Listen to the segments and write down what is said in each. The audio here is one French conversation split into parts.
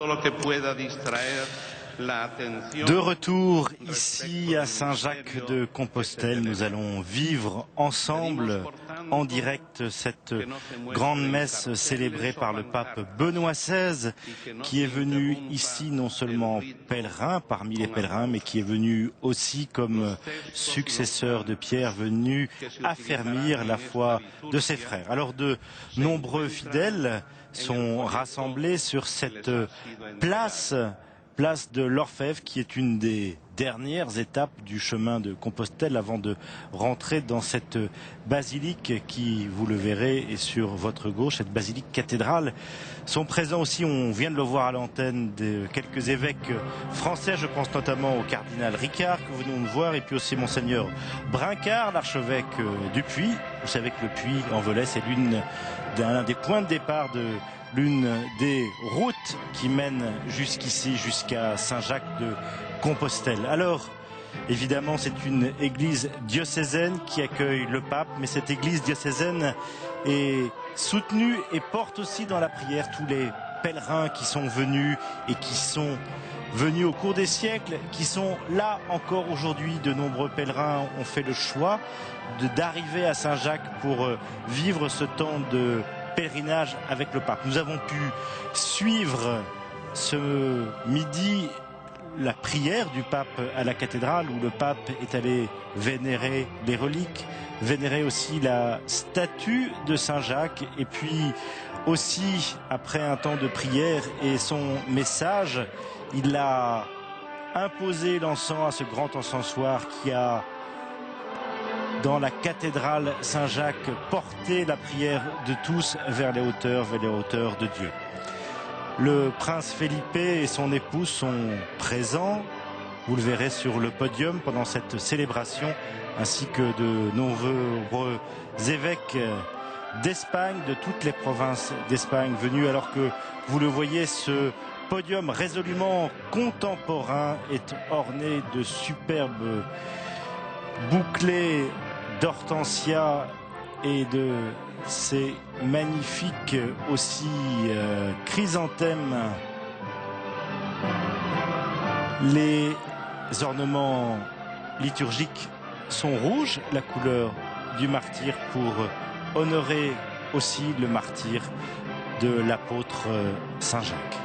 De retour ici à Saint-Jacques de Compostelle, nous allons vivre ensemble en direct cette grande messe célébrée par le pape Benoît XVI, qui est venu ici non seulement pèlerin parmi les pèlerins, mais qui est venu aussi comme successeur de Pierre, venu affermir la foi de ses frères. Alors de nombreux fidèles sont rassemblés sur cette place de l'Orfèvre, qui est une des dernières étapes du chemin de Compostelle avant de rentrer dans cette basilique qui, vous le verrez, est sur votre gauche, cette basilique cathédrale. Sont présents aussi, on vient de le voir à l'antenne, de quelques évêques français, je pense notamment au cardinal Ricard que nous venons de voir, et puis aussi monseigneur Brincard, l'archevêque du Puy. Vous savez que le Puy en Velay, c'est l'un des points de départ de l'une des routes qui mènent jusqu'ici, jusqu'à Saint-Jacques de Compostelle. Alors, évidemment, c'est une église diocésaine qui accueille le pape, mais cette église diocésaine est soutenue et porte aussi dans la prière tous les pèlerins qui sont venus et qui sont venus au cours des siècles, qui sont là encore aujourd'hui. De nombreux pèlerins ont fait le choix d'arriver à Saint-Jacques pour vivre ce temps de pèlerinage avec le pape. Nous avons pu suivre ce midi la prière du pape à la cathédrale, où le pape est allé vénérer les reliques, vénérer aussi la statue de Saint-Jacques, et puis aussi, après un temps de prière et son message, il a imposé l'encens à ce grand encensoir qui a, dans la cathédrale Saint-Jacques, porter la prière de tous vers les hauteurs de Dieu. Le prince Felipe et son épouse sont présents, vous le verrez sur le podium pendant cette célébration, ainsi que de nombreux évêques d'Espagne, de toutes les provinces d'Espagne venus, alors que vous le voyez, ce podium résolument contemporain est orné de superbes bouclés d'hortensia et de ces magnifiques aussi chrysanthèmes. Les ornements liturgiques sont rouges, la couleur du martyr, pour honorer aussi le martyr de l'apôtre Saint-Jacques.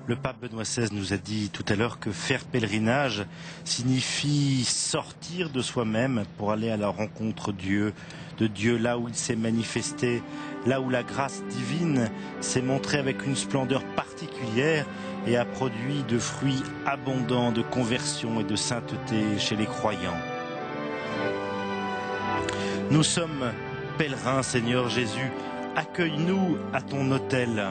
Le pape Benoît XVI nous a dit tout à l'heure que faire pèlerinage signifie sortir de soi-même pour aller à la rencontre de Dieu, là où il s'est manifesté, là où la grâce divine s'est montrée avec une splendeur particulière et a produit de fruits abondants de conversion et de sainteté chez les croyants. Nous sommes pèlerins, Seigneur Jésus, accueille-nous à ton autel.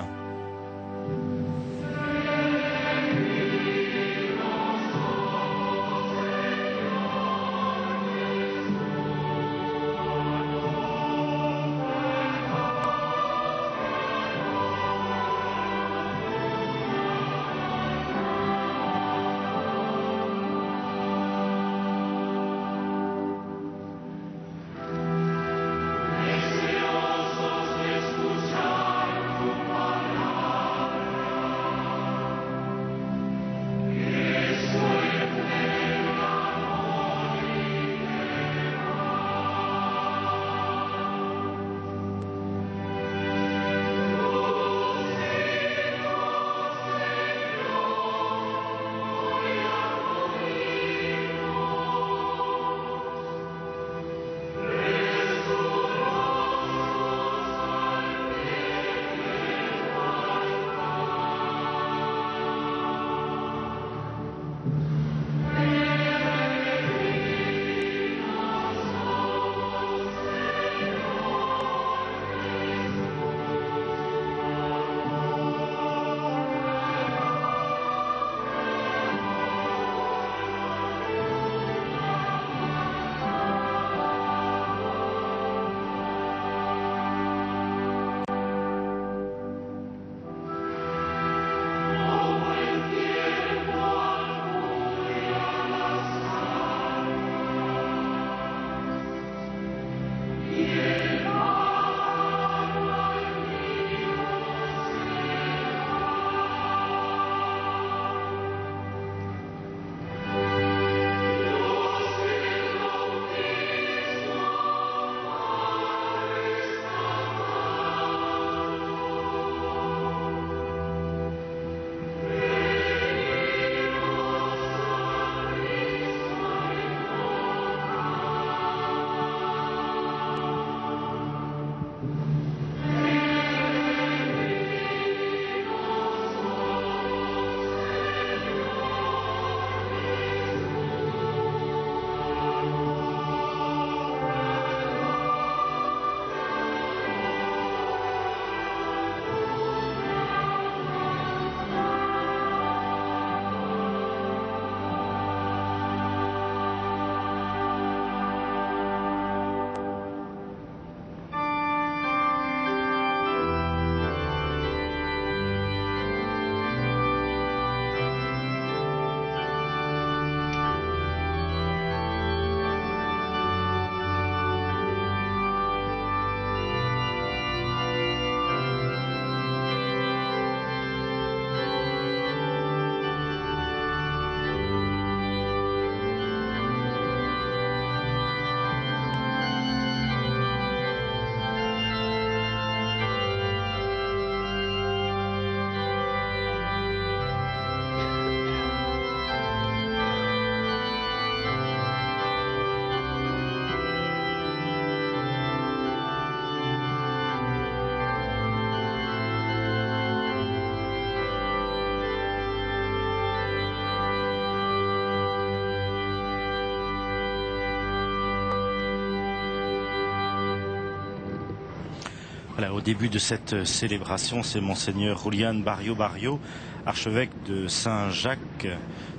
Voilà, au début de cette célébration, c'est Monseigneur Julián Barrio, archevêque de Saint-Jacques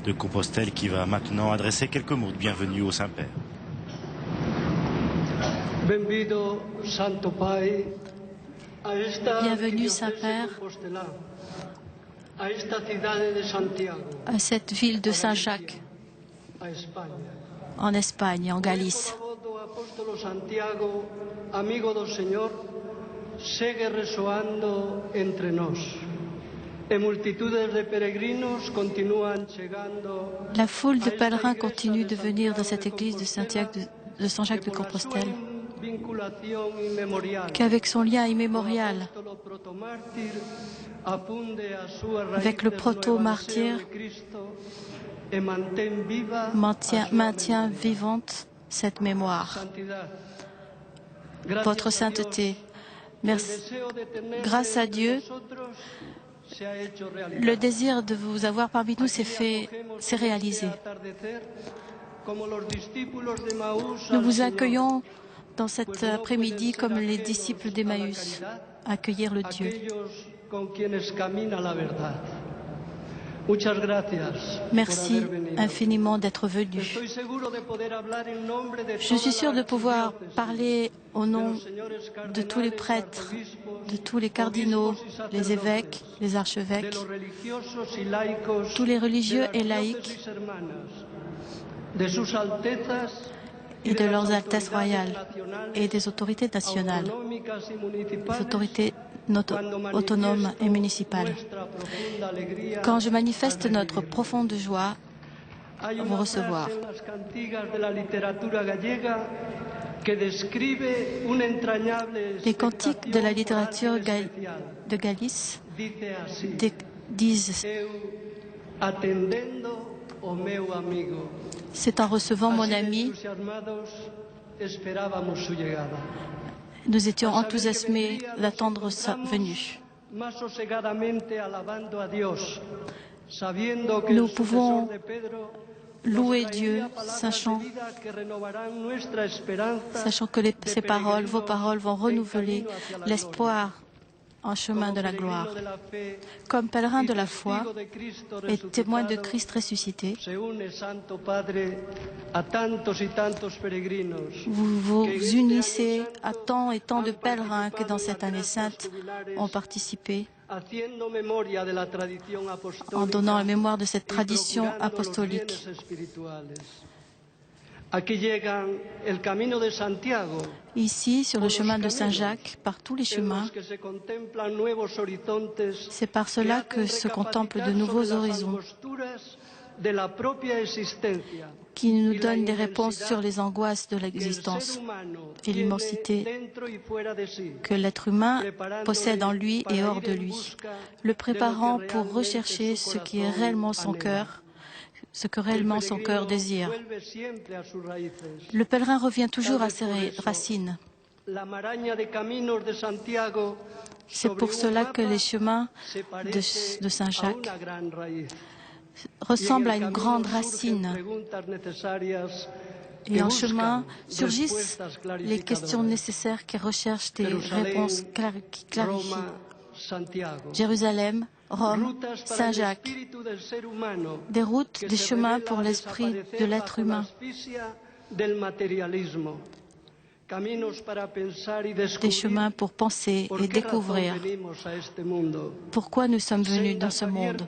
de Compostelle, qui va maintenant adresser quelques mots de bienvenue au Saint-Père. Bienvenue, Saint-Père, à cette ville de Saint-Jacques, en Espagne, en Galice. Sigue ressoando entre nós. E multitudes de peregrinos continuam chegando. La foule de pèlerins continue de venir dans cette église de Saint-Jacques de Compostelle, qu'avec son lien immémorial avec le proto-martyr maintient vivante cette mémoire. Votre sainteté, merci. Grâce à Dieu, le désir de vous avoir parmi nous s'est réalisé. Nous vous accueillons dans cet après-midi comme les disciples d'Emmaüs accueillir le Dieu. Merci infiniment d'être venu. Je suis sûr de pouvoir parler au nom de tous les prêtres, de tous les cardinaux, les évêques, les archevêques, tous les religieux et laïcs et de leurs altesses royales et des autorités nationales, des autorités autonomes et municipales. Quand je manifeste notre profonde joie à vous recevoir. Les cantiques de la littérature de Galice disent: c'est en recevant mon ami. Nous étions enthousiasmés d'attendre sa venue. Nous pouvons louer Dieu, sachant que ses paroles, vos paroles vont renouveler l'espoir en chemin de la gloire. Comme pèlerin de la foi et témoin de Christ ressuscité, vous vous unissez à tant et tant de pèlerins qui dans cette année sainte ont participé en donnant la mémoire de cette tradition apostolique. Ici, sur le chemin de Saint-Jacques, par tous les chemins, c'est par cela que se contemplent de nouveaux horizons qui nous donnent des réponses sur les angoisses de l'existence et l'immensité que l'être humain possède en lui et hors de lui, le préparant pour rechercher ce qui est réellement son cœur, ce que réellement son cœur désire. Le pèlerin revient toujours à ses racines. C'est pour cela que les chemins de Saint-Jacques ressemblent à une grande racine. Et en chemin surgissent les questions nécessaires qui recherchent des réponses qui clarifient. Jérusalem, Rome, Saint-Jacques, des routes, des chemins pour l'esprit de l'être humain, des chemins pour penser et découvrir pourquoi nous sommes venus dans ce monde,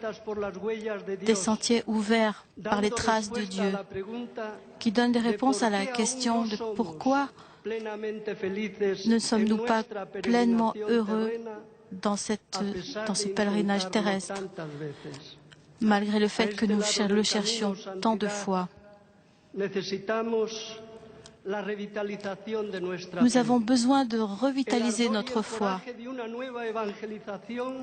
des sentiers ouverts par les traces de Dieu qui donnent des réponses à la question de pourquoi ne sommes-nous pas pleinement heureux dans ce pèlerinage terrestre, malgré le fait que nous le cherchions tant de fois. Nous avons besoin de revitaliser notre foi.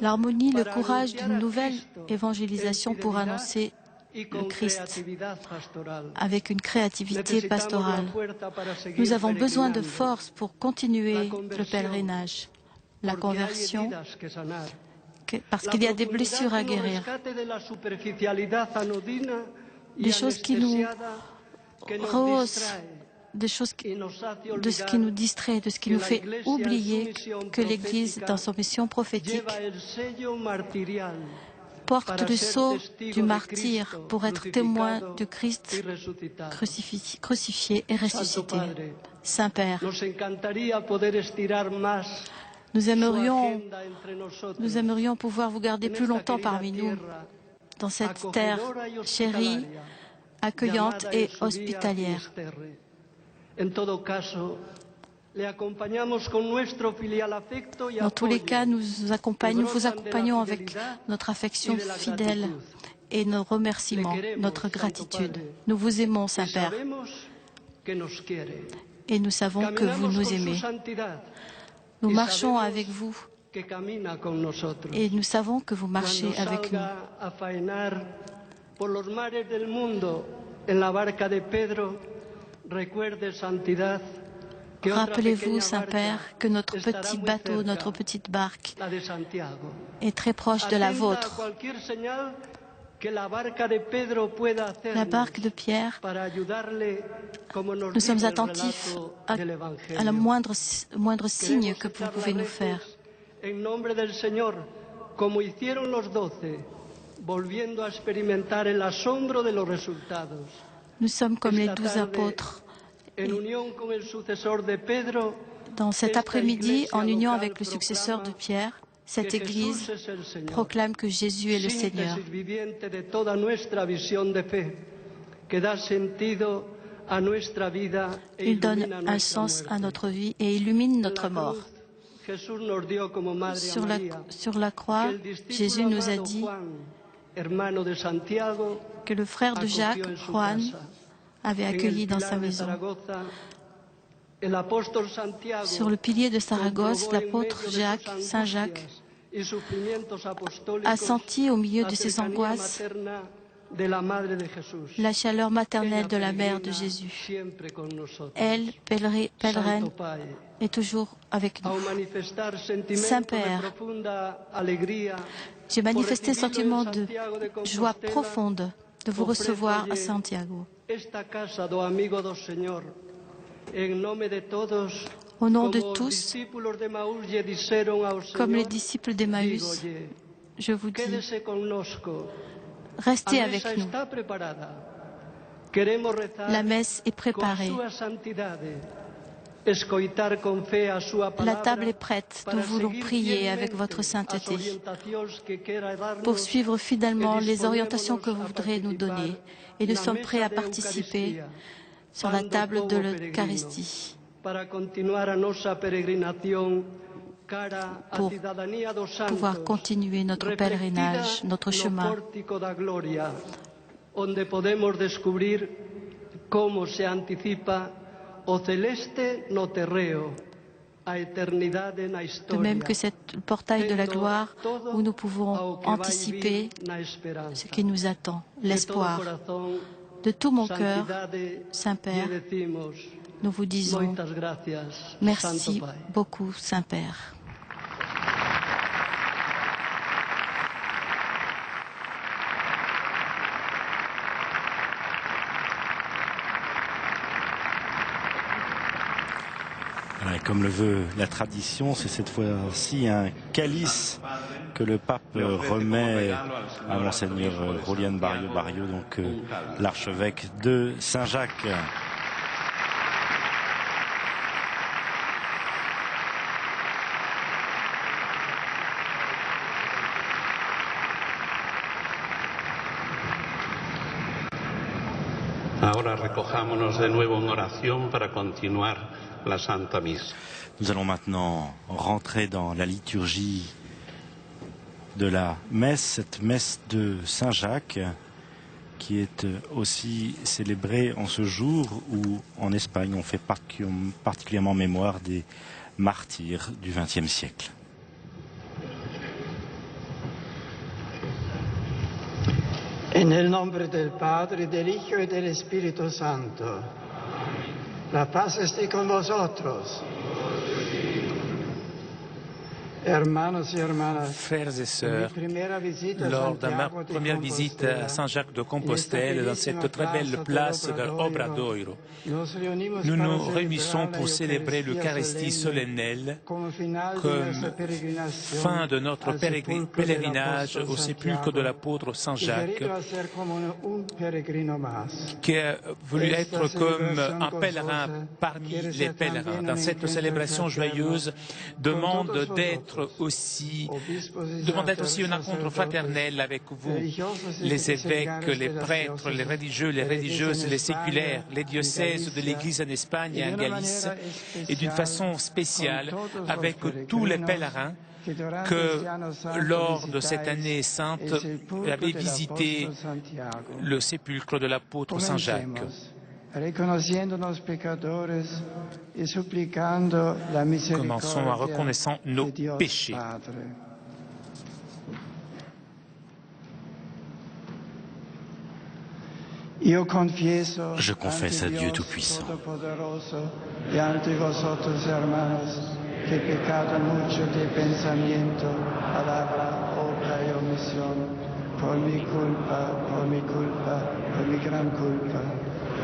L'harmonie, le courage d'une nouvelle évangélisation pour annoncer le Christ avec une créativité pastorale. Nous avons besoin de force pour continuer le pèlerinage, la conversion, parce qu'il y a des blessures à guérir, des choses qui nous rehaussent de ce qui nous distrait, de ce qui nous fait oublier que l'Église, dans son mission prophétique, porte le sceau du martyr pour être témoin du Christ crucifié et ressuscité. Saint-Père, nous aimerions pouvoir vous garder plus longtemps parmi nous, dans cette terre chérie, accueillante et hospitalière. Dans tous les cas, nous vous accompagnons avec notre affection fidèle et nos remerciements, notre gratitude. Nous vous aimons, Saint-Père, et nous savons que vous nous aimez. Nous marchons avec vous et nous savons que vous marchez avec nous. Rappelez-vous, Saint-Père, que notre petit bateau, notre petite barque est très proche de la vôtre. La barque de Pierre, nous sommes attentifs à la moindre signe que vous pouvez nous faire. Nous sommes comme les 12 apôtres. Et dans cet après-midi, en union avec le successeur de Pierre, cette Église proclame que Jésus est le Seigneur. Il donne un sens à notre vie et illumine notre mort. Sur la croix, Jésus nous a dit que le frère de Jacques, Juan, avait accueilli dans sa maison. Sur le pilier de Saragosse, l'apôtre Jacques, Saint Jacques, a senti au milieu de ses angoisses la chaleur maternelle de la mère de Jésus. Elle, pèlerine, est toujours avec nous. Saint-Père, j'ai manifesté un sentiment de joie profonde de vous recevoir à Santiago. Au nom de tous, comme les disciples d'Emmaüs, je vous dis, restez avec nous. La messe est préparée. La table est prête. Nous voulons prier avec votre sainteté pour suivre fidèlement les orientations que vous voudrez nous donner. Et nous sommes prêts à participer sur la table de l'Eucharistie pour pouvoir continuer notre pèlerinage, notre chemin, de même que ce portail de la gloire où nous pouvons anticiper ce qui nous attend, l'espoir. De tout mon cœur, Saint-Père, nous vous disons merci beaucoup, Saint-Père. Comme le veut la tradition, c'est cette fois-ci un calice que le pape remet à Monseigneur Julián Barrio, donc l'archevêque de Saint-Jacques. Ahora recojámonos de nuevo en oración para continuar la Santa Misa. Nous allons maintenant rentrer dans la liturgie de la messe, cette messe de Saint-Jacques, qui est aussi célébrée en ce jour où, en Espagne, on fait particulièrement mémoire des martyrs du XXe siècle. En el nombre del Padre, del Hijo y del Espíritu Santo. La paz esté con vosotros. Frères et sœurs, lors de ma première visite à Saint-Jacques de Compostelle, dans cette très belle place de Obradoiro, nous nous réunissons pour célébrer l'Eucharistie solennelle comme fin de notre pèlerinage au sépulcre de l'apôtre Saint-Jacques, qui a voulu être comme un pèlerin parmi les pèlerins. Dans cette célébration joyeuse, demande d'être aussi une rencontre fraternelle avec vous, les évêques, les prêtres, les religieux, les religieuses, les séculaires, les diocèses de l'Église en Espagne et en Galice, et d'une façon spéciale avec tous les pèlerins que, lors de cette année sainte, avaient visité le sépulcre de l'apôtre Saint-Jacques. Commençons en reconnaissant nos péchés. Je confesse à Dieu Tout-Puissant che peccato mucho de pensamiento, palabra, obra y omisión, por mi culpa, por mi gran culpa.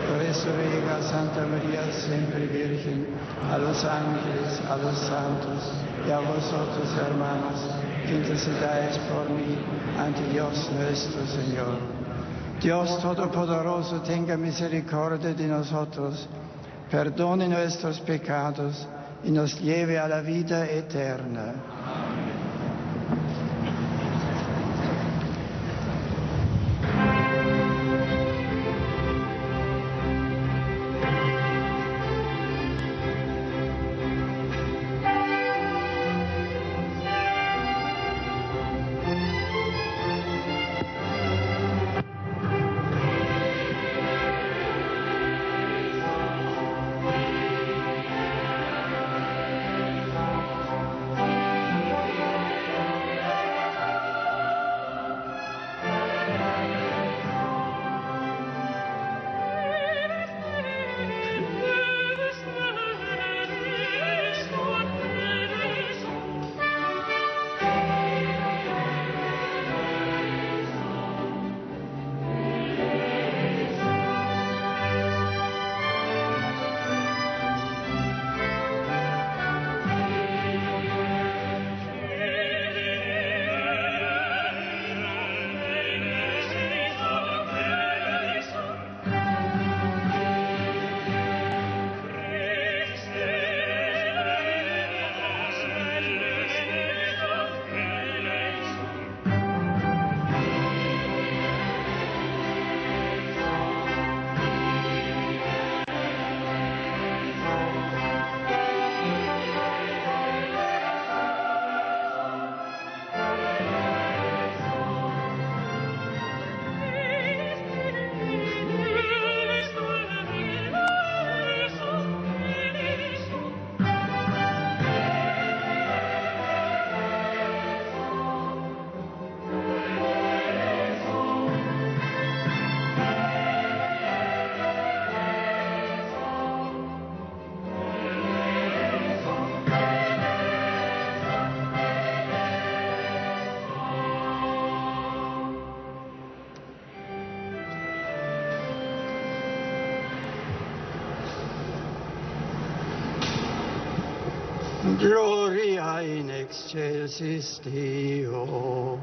Por eso ruega a Santa María siempre Virgen, a los ángeles, a los santos y a vosotros, hermanos, que intercedáis por mí ante Dios nuestro Señor. Dios Todopoderoso tenga misericordia de nosotros, perdone nuestros pecados y nos lleve a la vida eterna. Gloria in excelsis Deo.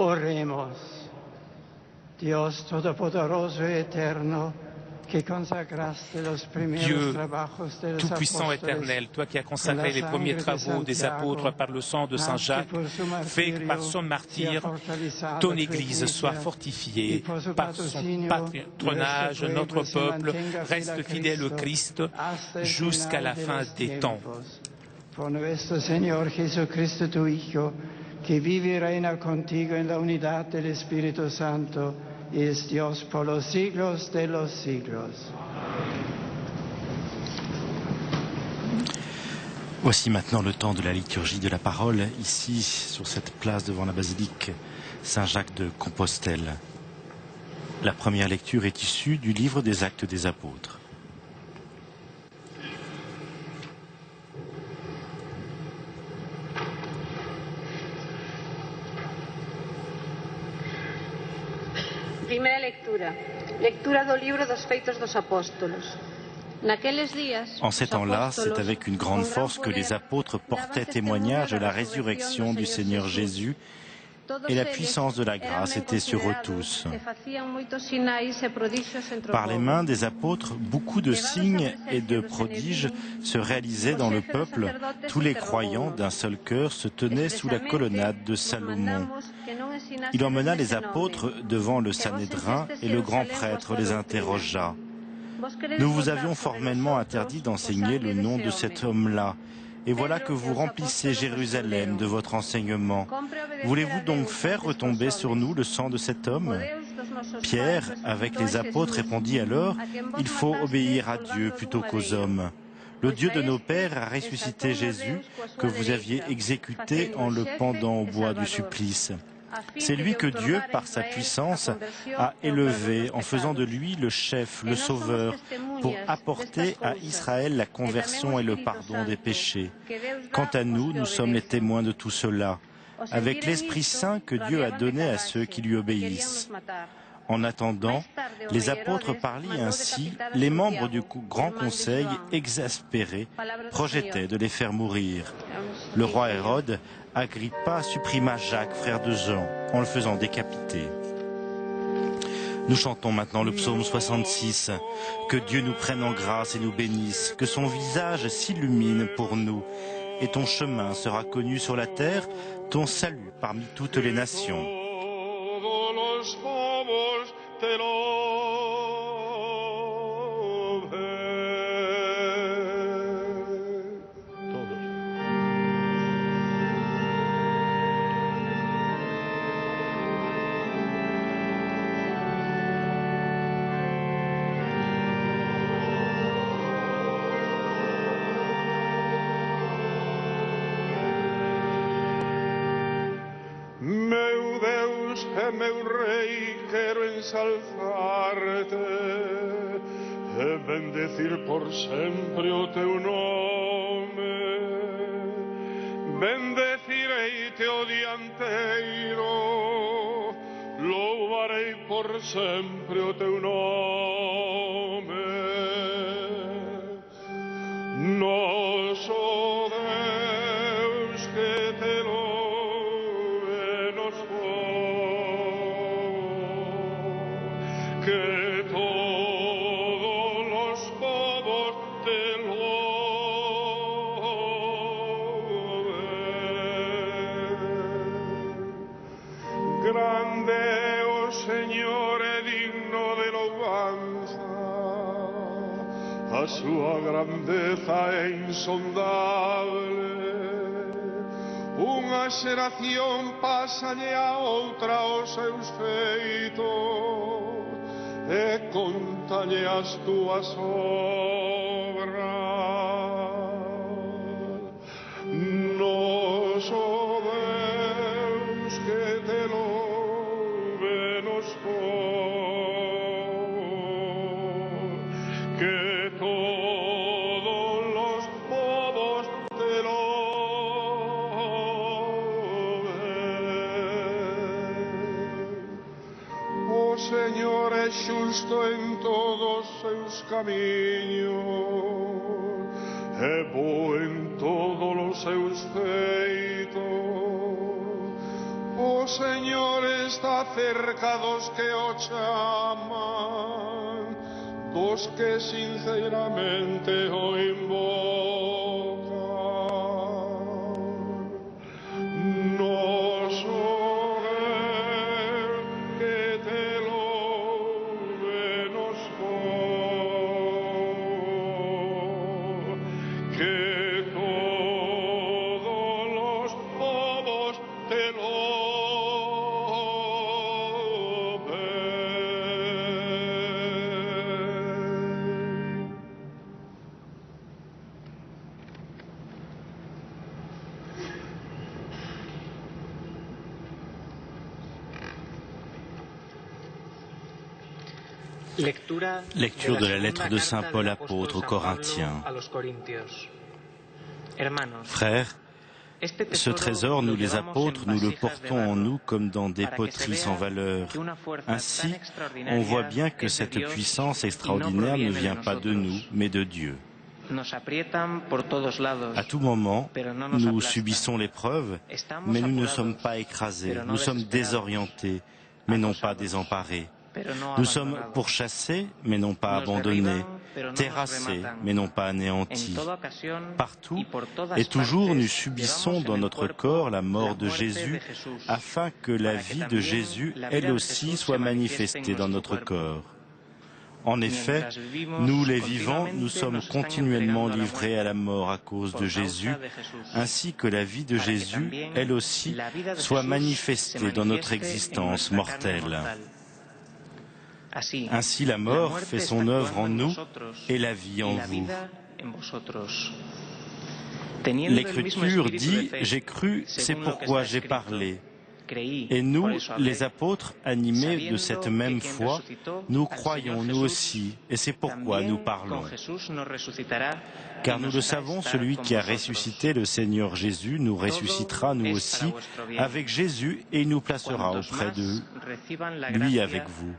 Oremos. Dios Todopoderoso y Eterno, Dieu Tout-Puissant éternel, toi qui as consacré les premiers travaux des apôtres par le sang de Saint Jacques, fais que par son martyre, ton Église soit fortifiée. Par son patronage, notre peuple reste fidèle au Christ jusqu'à la fin des temps. Por nuestro Señor Jesucristo, tu Hijo, que vive y reina contigo en la unidad del Espíritu Santo, y es Dios por los siglos de los siglos. Voici maintenant le temps de la liturgie de la parole, ici, sur cette place devant la basilique Saint-Jacques de Compostelle. La première lecture est issue du livre des Actes des Apôtres. Primeira lectura. Lectura do livro dos Feitos dos Apóstolos. En ces temps-là, c'est avec une grande force que les apôtres portaient témoignage de la résurrection du Seigneur Jésus et la puissance de la grâce était sur eux tous. Par les mains des apôtres, beaucoup de signes et de prodiges se réalisaient dans le peuple. Tous les croyants d'un seul cœur se tenaient sous la colonnade de Salomon. Il emmena les apôtres devant le Sanhédrin et le grand prêtre les interrogea. Nous vous avions formellement interdit d'enseigner le nom de cet homme-là. Et voilà que vous remplissez Jérusalem de votre enseignement. Voulez-vous donc faire retomber sur nous le sang de cet homme? Pierre, avec les apôtres, répondit alors, « Il faut obéir à Dieu plutôt qu'aux hommes. Le Dieu de nos pères a ressuscité Jésus, que vous aviez exécuté en le pendant au bois du supplice. C'est lui que Dieu, par sa puissance, a élevé en faisant de lui le chef, le sauveur, pour apporter à Israël la conversion et le pardon des péchés. Quant à nous, nous sommes les témoins de tout cela, avec l'Esprit Saint que Dieu a donné à ceux qui lui obéissent. » En attendant, les apôtres parlaient ainsi, les membres du Grand Conseil, exaspérés, projetaient de les faire mourir. Le roi Hérode Agrippa supprima Jacques, frère de Jean, en le faisant décapiter. Nous chantons maintenant le psaume 66. Que Dieu nous prenne en grâce et nous bénisse, que son visage s'illumine pour nous, et ton chemin sera connu sur la terre, ton salut parmi toutes les nations. Meu Rei, quero ensalzarte e bendecir por sempre o teu nome. Bendecirei-te, o dianteiro, louvarei por sempre o teu nome. Nosso Deus que te louve nos que todos los povos te loven. Grande, oh Señor, e digno de louvanza, a súa grandeza é insondable. Unha xeración pasalle a outra os seus feitos e contalle as túas obras. Noso Deus que te louve nos povos, que todos los povos te loven. O Señor é xusto en todos seus camiños, é bo en todos os seus feitos. O Señor é está cerca dos que os aman, dos que sinceramente o invocan. No soy que te lo menos que todos los povos te lo Lecture de la lettre de Saint Paul apôtre aux Corinthiens. Frères, ce trésor, nous les apôtres, nous le portons en nous comme dans des poteries sans valeur. Ainsi, on voit bien que cette puissance extraordinaire ne vient pas de nous, mais de Dieu. À tout moment, nous subissons l'épreuve, mais nous ne sommes pas écrasés, nous sommes désorientés, mais non pas désemparés. Nous sommes pourchassés, mais non pas abandonnés, terrassés, mais non pas anéantis. Partout et toujours, nous subissons dans notre corps la mort de Jésus, afin que la vie de Jésus, elle aussi, soit manifestée dans notre corps. En effet, nous les vivants, nous sommes continuellement livrés à la mort à cause de Jésus, ainsi que la vie de Jésus, elle aussi, soit manifestée dans notre existence mortelle. Ainsi la mort fait son œuvre en nous et la vie en vous. L'Écriture dit « J'ai cru, c'est pourquoi j'ai parlé ». Et nous, les apôtres, animés de cette même foi, nous croyons nous aussi, et c'est pourquoi nous parlons. Car nous le savons, celui qui a ressuscité le Seigneur Jésus nous ressuscitera nous aussi avec Jésus et nous placera auprès de lui avec vous.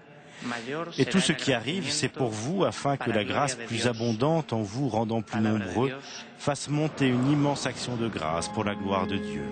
Et tout ce qui arrive, c'est pour vous, afin que la grâce plus abondante en vous rendant plus nombreux, fasse monter une immense action de grâce pour la gloire de Dieu.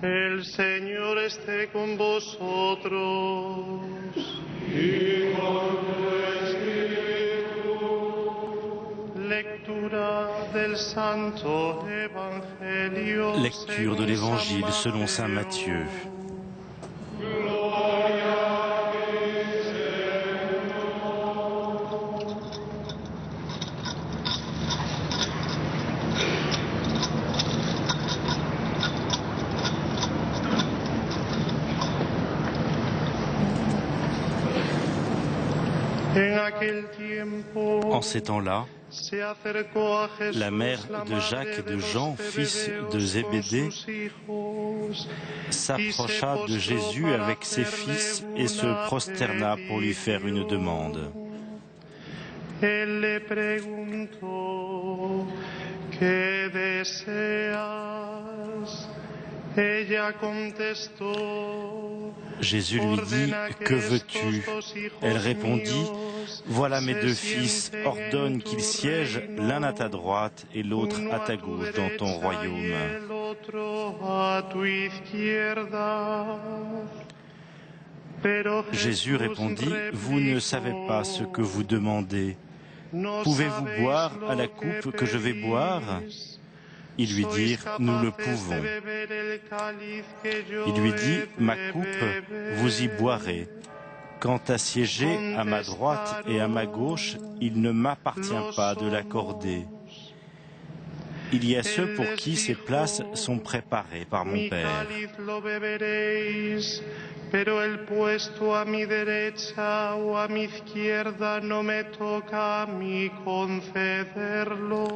El Señor esté con vosotros. Y con tu espíritu. Lectura del Santo Evangelio. Lecture de l'Évangile selon saint Matthieu. En ces temps-là, la mère de Jacques et de Jean, fils de Zébédée, s'approcha de Jésus avec ses fils et se prosterna pour lui faire une demande. Jésus lui dit, « Que veux-tu » Elle répondit, « Voilà mes deux fils, ordonne qu'ils siègent l'un à ta droite et l'autre à ta gauche dans ton royaume. » Jésus répondit, « Vous ne savez pas ce que vous demandez. Pouvez-vous boire à la coupe que je vais boire ?» Ils lui dirent, « Nous le pouvons. » Il lui dit, « Ma coupe, vous y boirez. Quant à siéger à ma droite et à ma gauche, il ne m'appartient pas de l'accorder. Il y a ceux pour qui ces places sont préparées par mon Père. » Pero el puesto a mi derecha o a mi izquierda no me toca a mí concederlo.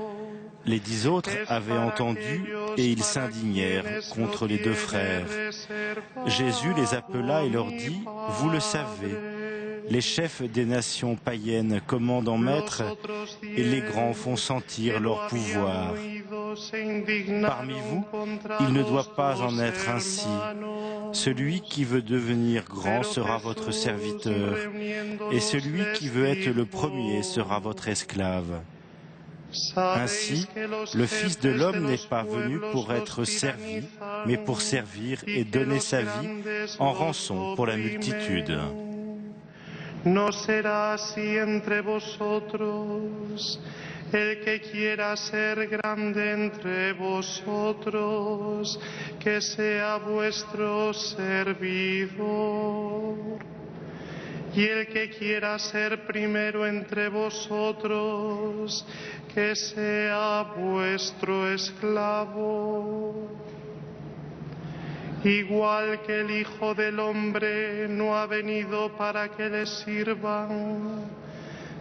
Les 10 autres avaient entendu et ils s'indignèrent contre les deux frères. Jésus les appela et leur dit, « Vous le savez, les chefs des nations païennes commandent en maître et les grands font sentir leur pouvoir. Parmi vous, il ne doit pas en être ainsi. Celui qui veut devenir grand sera votre serviteur, et celui qui veut être le premier sera votre esclave. Ainsi, le Fils de l'homme n'est pas venu pour être servi, mais pour servir et donner sa vie en rançon pour la multitude. » No será así entre vosotros. El que quiera ser grande entre vosotros, que sea vuestro servidor. Y el que quiera ser primero entre vosotros, que sea vuestro esclavo. Igual que el Hijo del Hombre no ha venido para que le sirvan,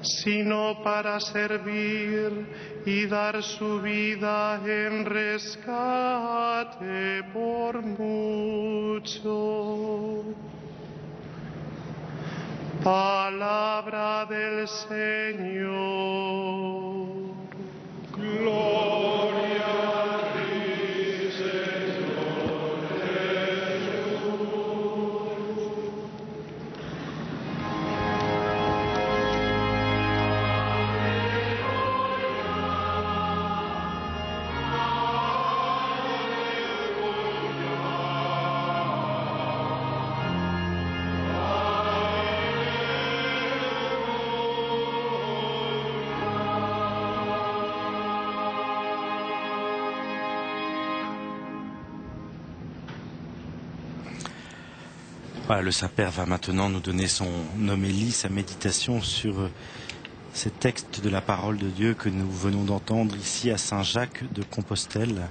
sino para servir y dar su vida en rescate por mucho. Palabra del Señor. Gloria a ti, Señor. Voilà, le Saint-Père va maintenant nous donner son homélie, sa méditation sur ces textes de la parole de Dieu que nous venons d'entendre ici à Saint-Jacques de Compostelle.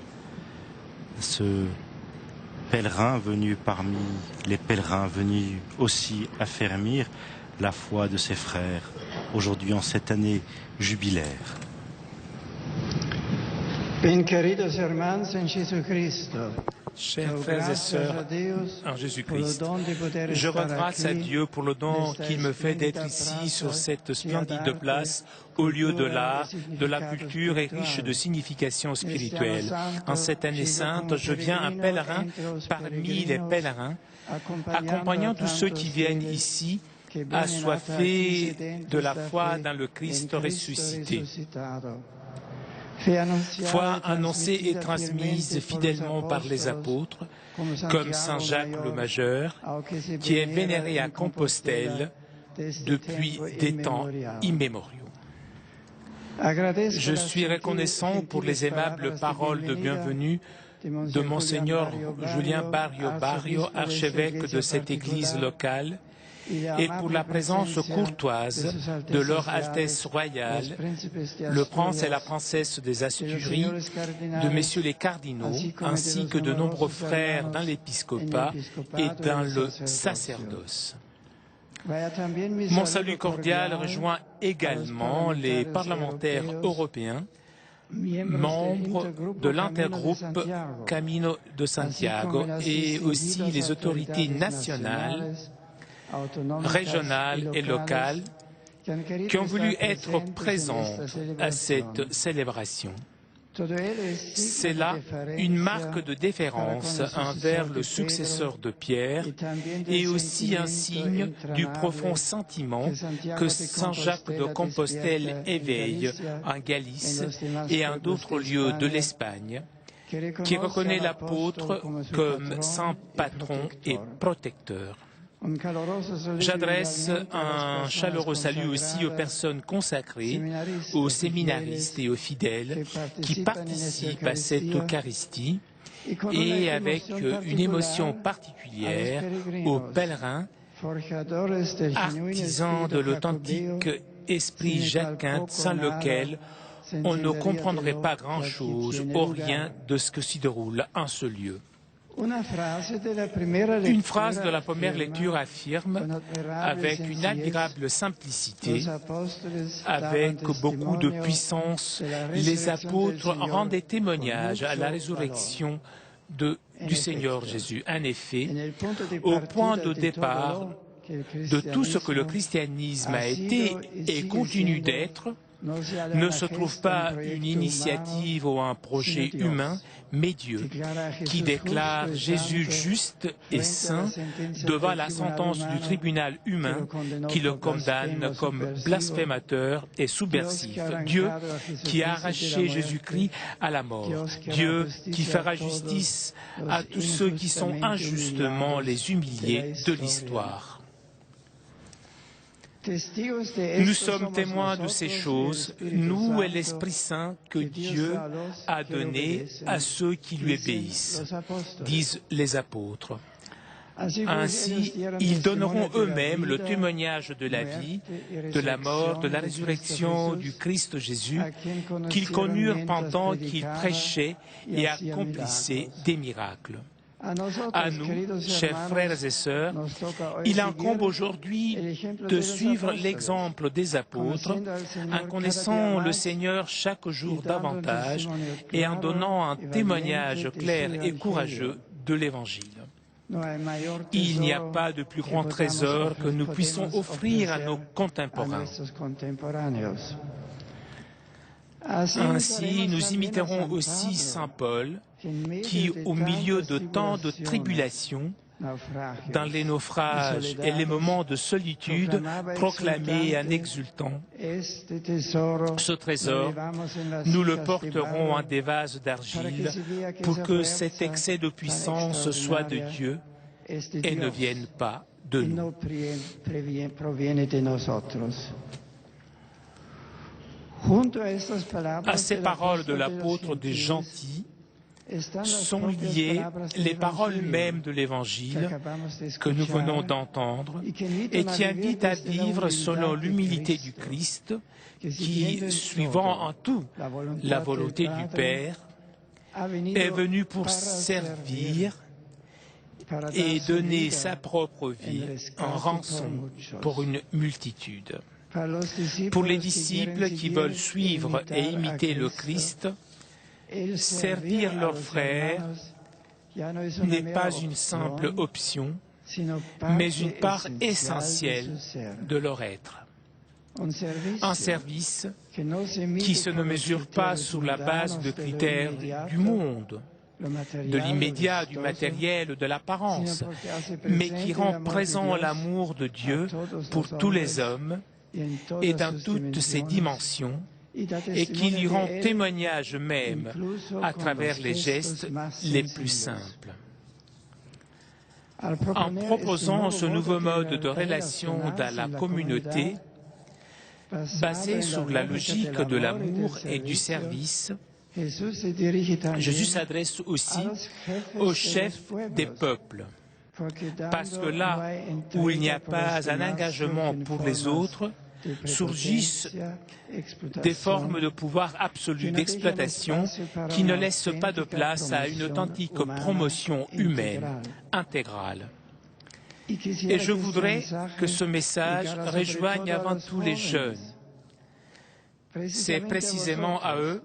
Ce pèlerin venu parmi les pèlerins, venu aussi affermir la foi de ses frères, aujourd'hui en cette année jubilaire. Bien queridos hermanos en Jesucristo. Chers frères et sœurs en Jésus-Christ, je rends grâce à Dieu pour le don qu'il me fait d'être ici sur cette splendide place, au lieu de l'art, de la culture et riche de signification spirituelle. En cette année sainte, je viens un pèlerin parmi les pèlerins, accompagnant tous ceux qui viennent ici, assoiffés de la foi dans le Christ ressuscité. foi annoncée et transmise fidèlement par les apôtres, comme Saint Jacques le Majeur, qui est vénéré à Compostelle depuis des temps immémoriaux. Je suis reconnaissant pour les aimables paroles de bienvenue de Monseigneur Julien Barrio, archevêque de cette église locale, et pour la présence courtoise de leur Altesse royale, le prince et la princesse des Asturies, de messieurs les cardinaux, ainsi que de nombreux frères dans l'épiscopat et dans le sacerdoce. Mon salut cordial rejoint également les parlementaires européens, membres de l'intergroupe Camino de Santiago, et aussi les autorités nationales, régionales et locales qui ont voulu être présentes à cette célébration. C'est là une marque de déférence envers le successeur de Pierre et aussi un signe du profond sentiment que Saint Jacques de Compostelle éveille en Galice et en d'autres lieux de l'Espagne, qui reconnaît l'apôtre comme saint patron et protecteur. J'adresse un chaleureux salut aussi aux personnes consacrées, aux séminaristes et aux fidèles qui participent à cette Eucharistie et avec une émotion particulière aux pèlerins, artisans de l'authentique esprit jacquin sans lequel on ne comprendrait pas grand-chose ou rien de ce que s'y déroule en ce lieu. Une phrase de la première lecture affirme, avec une admirable simplicité, avec beaucoup de puissance, les apôtres rendaient témoignage à la résurrection du Seigneur Jésus. En effet, au point de départ de tout ce que le christianisme a été et continue d'être, ne se trouve pas une initiative ou un projet humain, mais Dieu, qui déclare Jésus juste et saint devant la sentence du tribunal humain qui le condamne comme blasphémateur et subversif. Dieu qui a arraché Jésus-Christ à la mort. Dieu qui fera justice à tous ceux qui sont injustement les humiliés de l'histoire. Nous sommes témoins de ces choses, nous et l'Esprit Saint que Dieu a donné à ceux qui lui obéissent, disent les apôtres. Ainsi, ils donneront eux-mêmes le témoignage de la vie, de la mort, de la résurrection du Christ Jésus, qu'ils connurent pendant qu'ils prêchaient et accomplissaient des miracles. À nous, chers frères et sœurs, il incombe aujourd'hui de suivre l'exemple des apôtres en connaissant le Seigneur chaque jour davantage et en donnant un témoignage clair et courageux de l'Évangile. Il n'y a pas de plus grand trésor que nous puissions offrir à nos contemporains. Ainsi, nous imiterons aussi Saint Paul, qui, au milieu de tant de tribulations, dans les naufrages et les moments de solitude, proclamait en exultant « Ce trésor, nous le porterons en des vases d'argile pour que cet excès de puissance soit de Dieu et ne vienne pas de nous. » À ces paroles de l'apôtre des gentils sont liées les paroles mêmes de l'Évangile que nous venons d'entendre et qui invitent à vivre selon l'humilité du Christ qui, suivant en tout la volonté du Père, est venu pour servir et donner sa propre vie en rançon pour une multitude. Pour les disciples qui veulent suivre et imiter le Christ, servir leurs frères n'est pas une simple option, mais une part essentielle de leur être. Un service qui se ne mesure pas sur la base de critères du monde, de l'immédiat, du matériel, de l'apparence, mais qui rend présent l'amour de Dieu pour tous les hommes et dans toutes ses dimensions, et qui lui rend témoignage même à travers les gestes les plus simples. En proposant ce nouveau mode de relation dans la communauté, basé sur la logique de l'amour et du service, Jésus s'adresse aussi aux chefs des peuples, parce que là où il n'y a pas un engagement pour les autres, surgissent des formes de pouvoir absolu d'exploitation qui ne laissent pas de place à une authentique promotion humaine intégrale. Et je voudrais que ce message rejoigne avant tout les jeunes. C'est précisément à eux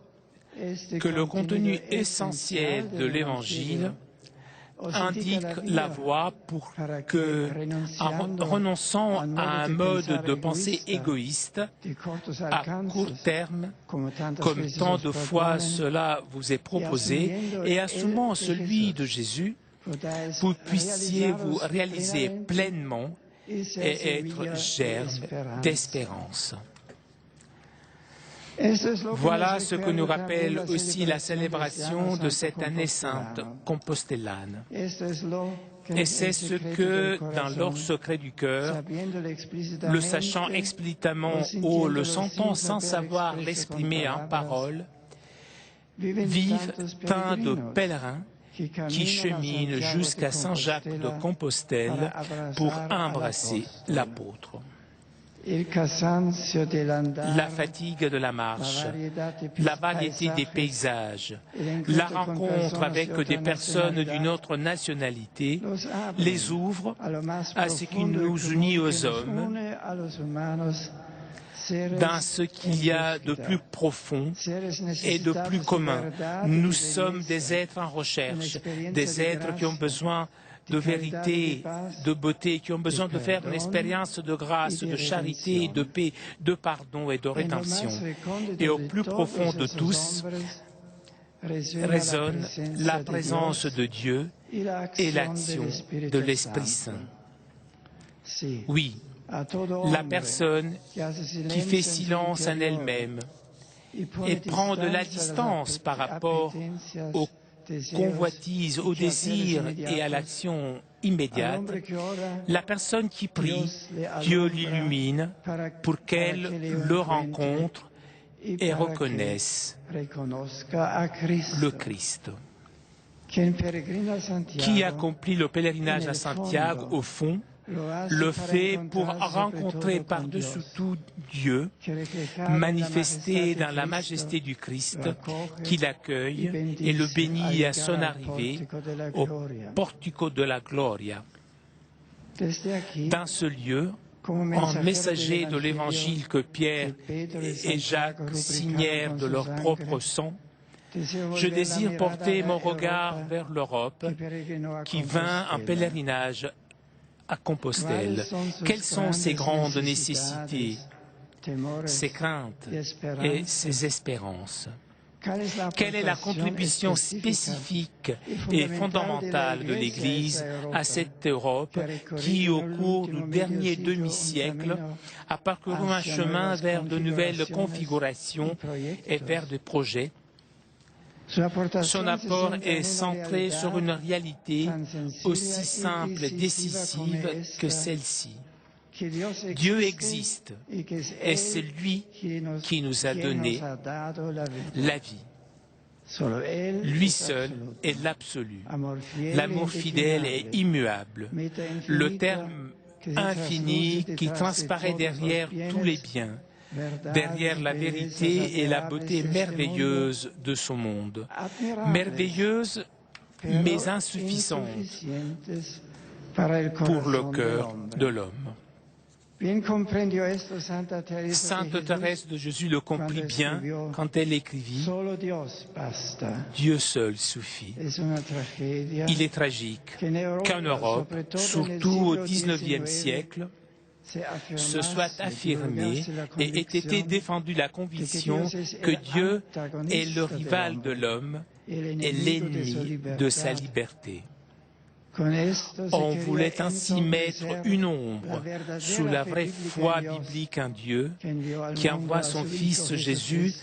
que le contenu essentiel de l'Évangile indique la voie pour que, en renonçant à un mode de pensée égoïste à court terme, comme tant de fois cela vous est proposé, et assumant celui de Jésus, vous puissiez vous réaliser pleinement et être germe d'espérance. Voilà ce que nous rappelle aussi la célébration de cette année sainte compostellane. Et c'est ce que, dans l'or secret du cœur, le sachant explicitement ou le sentant sans savoir l'exprimer en paroles, vivent tant de pèlerins qui cheminent jusqu'à Saint-Jacques de Compostelle pour embrasser l'apôtre. La fatigue de la marche, la variété des paysages, la rencontre avec des personnes d'une autre nationalité les ouvre à ce qui nous unit aux hommes, dans ce qu'il y a de plus profond et de plus commun. Nous sommes des êtres en recherche, des êtres qui ont besoin de vérité, de beauté, qui ont besoin de faire une expérience de grâce, de charité, de paix, de pardon et de rédemption. Et au plus profond de tous résonne la présence de Dieu et l'action de l'Esprit Saint. Oui, la personne qui fait silence en elle-même et prend de la distance par rapport aux convoitise, au désir et à l'action immédiate, la personne qui prie, Dieu l'illumine pour qu'elle le rencontre et reconnaisse le Christ. Qui accomplit le pèlerinage à Santiago, au fond, le fait pour rencontrer par-dessus tout Dieu, manifesté dans la majesté du Christ, qui l'accueille et le bénit à son arrivée au portico de la Gloria. Dans ce lieu, en messager de l'Évangile que Pierre et Jacques signèrent de leur propre sang, je désire porter mon regard vers l'Europe qui vint en pèlerinage à Compostelle. Quelles sont ses grandes nécessités, ses craintes et ses espérances? Quelle est la contribution spécifique et fondamentale de l'Église à cette Europe qui, au cours du dernier demi-siècle, a parcouru un chemin vers de nouvelles configurations et vers des projets? Son apport est centré sur une réalité aussi simple et décisive que celle-ci. Dieu existe et c'est lui qui nous a donné la vie. Lui seul est l'absolu. L'amour fidèle est immuable. Le terme infini qui transparaît derrière tous les biens, derrière la vérité et la beauté merveilleuse de son monde. Merveilleuse, mais insuffisante pour le cœur de l'homme. Sainte Thérèse de Jésus le comprit bien quand elle écrivit « Dieu seul suffit ». Il est tragique qu'en Europe, surtout au XIXe siècle, se soit affirmée et ait été défendue la conviction que Dieu est le rival de l'homme et l'ennemi de sa liberté. On voulait ainsi mettre une ombre sur la vraie foi biblique en Dieu qui envoie son Fils Jésus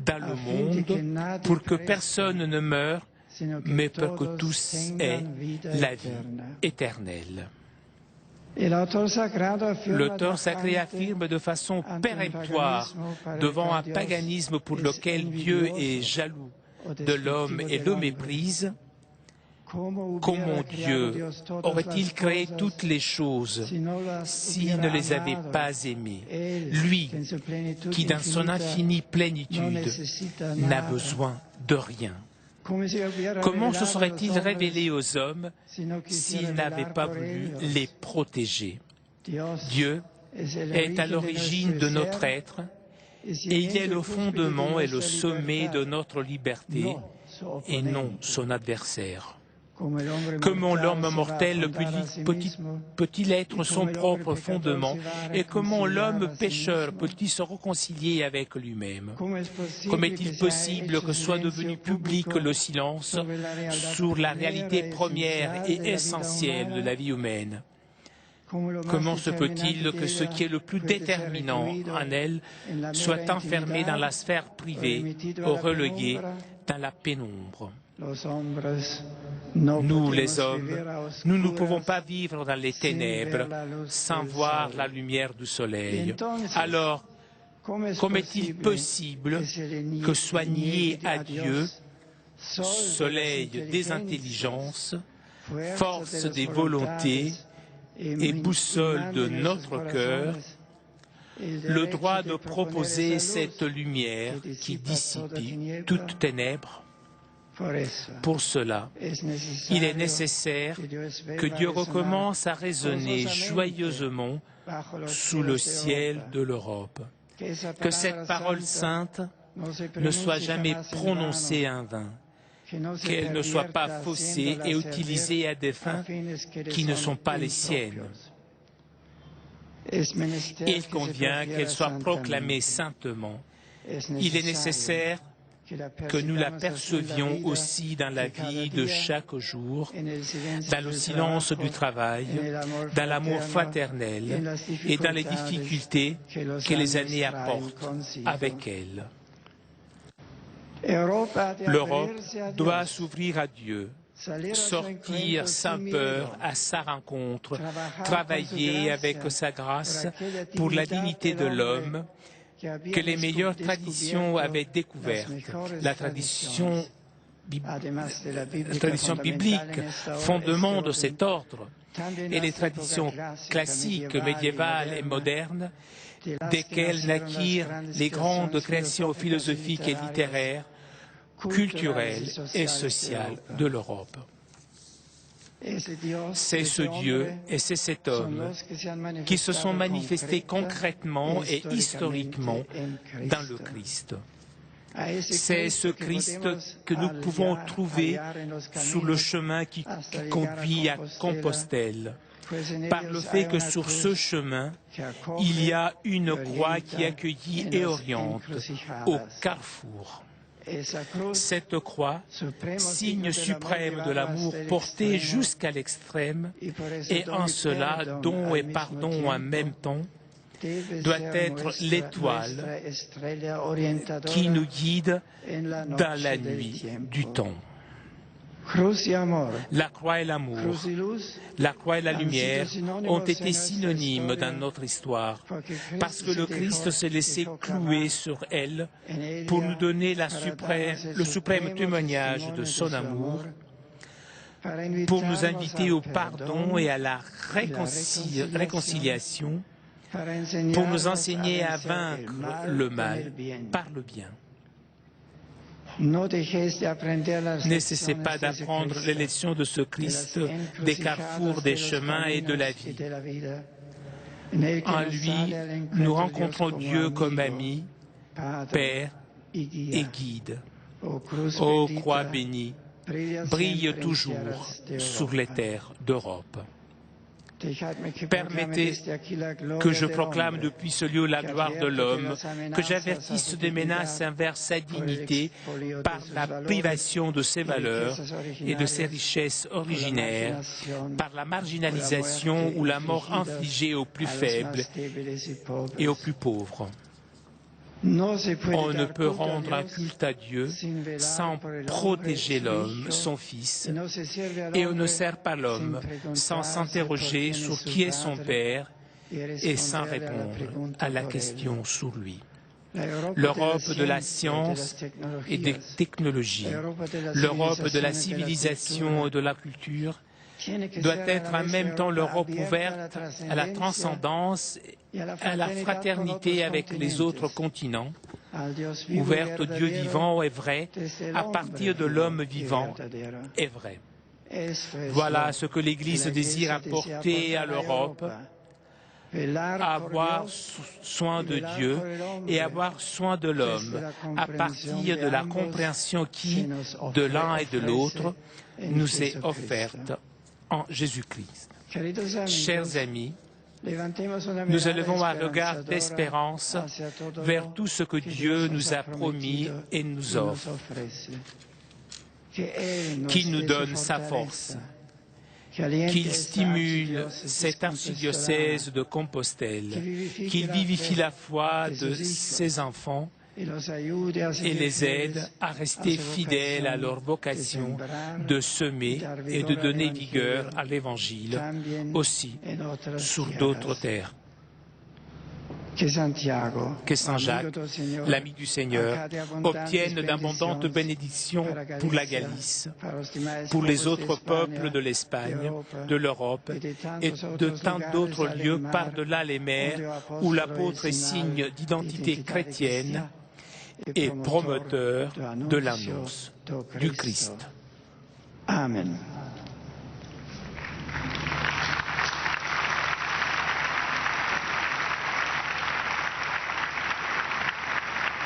dans le monde pour que personne ne meure, mais pour que tous aient la vie éternelle. L'auteur sacré affirme de façon péremptoire devant un paganisme pour lequel Dieu est jaloux de l'homme et le méprise. Comment Dieu aurait-il créé toutes les choses s'il ne les avait pas aimées? Lui, qui dans son infinie plénitude n'a besoin de rien. Comment se serait-il révélé aux hommes s'il n'avait pas voulu les protéger? Dieu est à l'origine de notre être et il est le fondement et le sommet de notre liberté et non son adversaire. Comment l'homme mortel peut-il être son propre fondement et comment l'homme pécheur peut-il se réconcilier avec lui-même? Comment est-il possible que soit devenu public le silence sur la réalité première et essentielle de la vie humaine? Comment se peut-il que ce qui est le plus déterminant en elle soit enfermé dans la sphère privée ou relégué dans la pénombre? Nous, les hommes, nous ne pouvons pas vivre dans les ténèbres sans voir la lumière du soleil. Alors, comment est-il possible que soit nié à Dieu, soleil des intelligences, force des volontés et boussole de notre cœur, le droit de proposer cette lumière qui dissipe toute ténèbre? Pour cela, il est nécessaire que Dieu recommence à résonner joyeusement sous le ciel de l'Europe, que cette parole sainte ne soit jamais prononcée en vain, qu'elle ne soit pas faussée et utilisée à des fins qui ne sont pas les siennes. Il convient qu'elle soit proclamée saintement. Il est nécessaire que nous la percevions aussi dans la vie de chaque jour, dans le silence du travail, dans l'amour fraternel et dans les difficultés que les années apportent avec elles. L'Europe doit s'ouvrir à Dieu, sortir sans peur à sa rencontre, travailler avec sa grâce pour la dignité de l'homme, que les meilleures traditions avaient découverte, la tradition biblique, fondement de cet ordre, et les traditions classiques, médiévales et modernes, desquelles naquirent les grandes créations philosophiques et littéraires, culturelles et sociales de l'Europe. C'est ce Dieu et c'est cet homme qui se sont manifestés concrètement et historiquement dans le Christ. C'est ce Christ que nous pouvons trouver sur le chemin qui conduit à Compostelle, par le fait que sur ce chemin, il y a une croix qui accueillit et oriente au carrefour. Cette croix, signe suprême de l'amour porté jusqu'à l'extrême, et en cela don et pardon en même temps, doit être l'étoile qui nous guide dans la nuit du temps. La croix et l'amour, la croix et la lumière ont été synonymes dans notre histoire parce que le Christ s'est laissé clouer sur elle pour nous donner le suprême témoignage de son amour, pour nous inviter au pardon et à la réconciliation, pour nous enseigner à vaincre le mal par le bien. Ne cessez pas d'apprendre les leçons de ce Christ, des carrefours, des chemins et de la vie. En lui, nous rencontrons Dieu comme ami, Père et guide. Ô croix bénie, brille toujours sur les terres d'Europe. Permettez que je proclame depuis ce lieu la gloire de l'homme, que j'avertisse des menaces envers sa dignité par la privation de ses valeurs et de ses richesses originaires, par la marginalisation ou la mort infligée aux plus faibles et aux plus pauvres. On ne peut rendre un culte à Dieu sans protéger l'homme, son Fils, et on ne sert pas l'homme sans s'interroger sur qui est son Père et sans répondre à la question sur lui. L'Europe de la science et des technologies, l'Europe de la civilisation et de la culture doit être en même temps l'Europe ouverte à la transcendance, à la fraternité avec les autres continents, ouverte au Dieu vivant et vrai, à partir de l'homme vivant et vrai. Voilà ce que l'Église désire apporter à l'Europe, avoir soin de Dieu et avoir soin de l'homme, à partir de la compréhension qui, de l'un et de l'autre, nous est offerte en Jésus-Christ. Chers amis, nous élevons un regard d'espérance vers tout ce que Dieu nous a promis et nous offre, qu'il nous donne sa force, qu'il stimule cet archidiocèse de Compostelle, qu'il vivifie la foi de ses enfants et les aide à rester fidèles à leur vocation de semer et de donner vigueur à l'Évangile aussi sur d'autres terres. Que Saint Jacques, l'ami du Seigneur, obtienne d'abondantes bénédictions pour la Galice, pour les autres peuples de l'Espagne, de l'Europe et de tant d'autres lieux par-delà les mers où l'apôtre est signe d'identité chrétienne et promoteur de l'annonce du Christ. Amen.